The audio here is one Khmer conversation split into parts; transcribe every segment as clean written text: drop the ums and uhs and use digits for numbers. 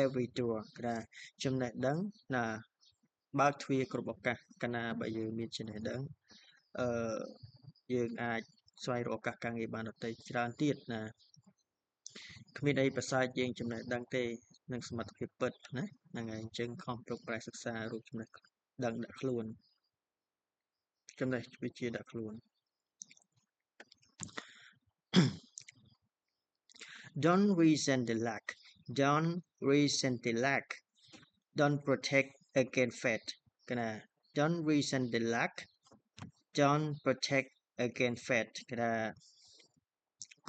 every door ណាចំណេះដឹងណាបើកទ្វារគ្រប់ឱកាសកាលណាបើយើងមានចំណេះដឹងអឺយើងអាចស្វែងរកឱកាសការងារបានដទៃច្រើនទៀតណាគ្មានអីប្រសើរជាងចំណេះដឹងទេនិងសមត្ថភាពពិតណាហ្នឹងហើយអញ្ចឹងខំប្រឹងប្រែងសិក្សារូបចំណេះដឹងដាក់ខ្លួនចំណេះវិជ្ជាដាក់ខ្លួន Don't resent the lack. Don't resent the lack. Don't protect against fate. កណា Don't resent the lack. Don't protect against fate. កណា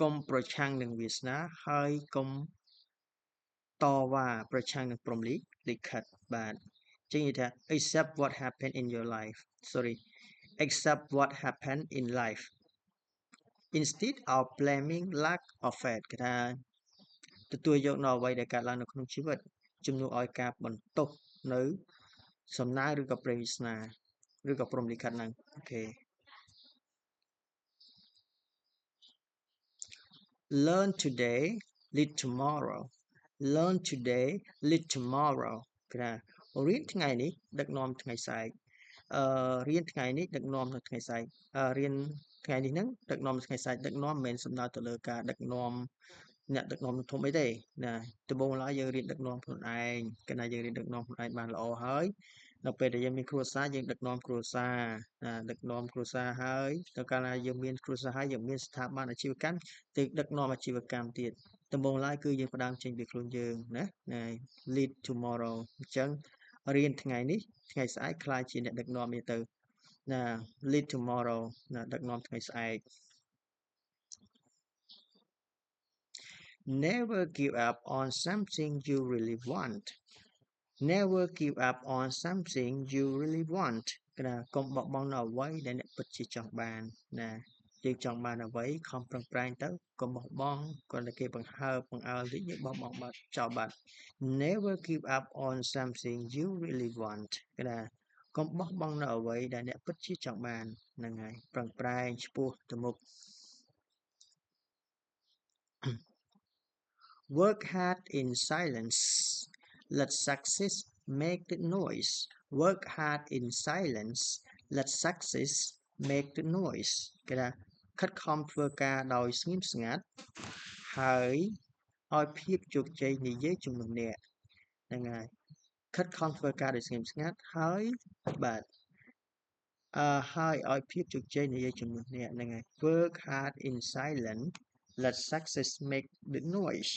កុំប្រឆាំងនឹងវាសនាហើយកុំតវ៉ាប្រឆាំងនឹងព្រំលិខិតបាទចឹងនិយាយថា accept what happened in your life. Sorry. Accept what happened in life. Instead of blaming lack of fate. គេថាទទួលយកនៅអ្វីដែលកើតឡើងនៅក្នុងជីវិតជំនួសឲ្យការបន្ទោសនៅសំណាងឬក៏ព្រេងវាសនាឬក៏ព្រំលិខិតហ្នឹងអូខេ Learn today lead tomorrow Learn today lead tomorrow គេថារៀនថ្ងៃនេះដឹកនាំថ្ងៃស្អែករៀនថ្ងៃនេះដឹកនាំនៅថ្ងៃស្អែករៀនថ្ងៃនេះហ្នឹងដឹកនាំថ្ងៃស្អែកដឹកនាំមិនមែនសំដៅទៅលើការដឹកនាំអ្នកដឹកនាំធំអីទេណាដំបូងឡើយយើងរៀនដឹកនាំខ្លួនឯងកាលណាយើងរៀនដឹកនាំខ្លួនឯងបានល្អហើយដល់ពេលដែលយើងមានគ្រួសារយើងដឹកនាំគ្រួសារដឹកនាំគ្រួសារហើយដល់កាលណាយើងមានគ្រួសារហើយយើងមានស្ថាប័នអាជីវកម្មទៅដឹកនាំអាជីវកម្មទៀតដំបូងឡើយគឺយើងផ្ដើមចេញពីខ្លួនយើងណា lead tomorrow អញ្ចឹងរៀនថ្ងៃនេះថ្ងៃស្អែកខ្លាចជាអ្នកដឹកនាំនេះទៅណា lead tomorrow ណាដឹកនាំថ្ងៃស្អែក Never give up on something you really want. Never give up on something you really want. គឺថាកុំបោះបង់នៅអ្វីដែលអ្នកពិតជាចង់បានណាយើងចង់បានអ្វីខំប្រឹងប្រែងទៅកុំបោះបង់គ្រាន់តែគេបង្ហើបបង្អើលតិចយើងបោះបង់បាត់ចោលបាត់ Never give up on something you really want. គឺថាកុំបោះបង់នៅអ្វីដែលអ្នកពិតជាចង់បានហ្នឹងហើយប្រឹងប្រែងឆ្ពោះទៅមុខ Work hard in silence. Let success make the noise. Work hard in silence. Let success make the noise. គេថាខិតខំធ្វើការដោយស្ងៀមស្ងាត់ហើយឲ្យភាពជោគជ័យនិយាយជំនួសអ្នកហ្នឹងហើយខិតខំធ្វើការដោយស្ងៀមស្ងាត់ហើយបាទហើយឲ្យភាពជោគជ័យនិយាយជំនួសអ្នកហ្នឹងហើយ Work hard in silence. Let success make the noise.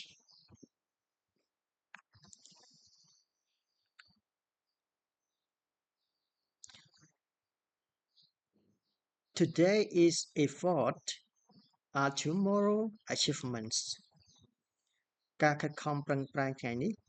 Today is effort, tomorrow achievements. ការខិតខំប្រឹងប្រែងថ្ងៃនេះ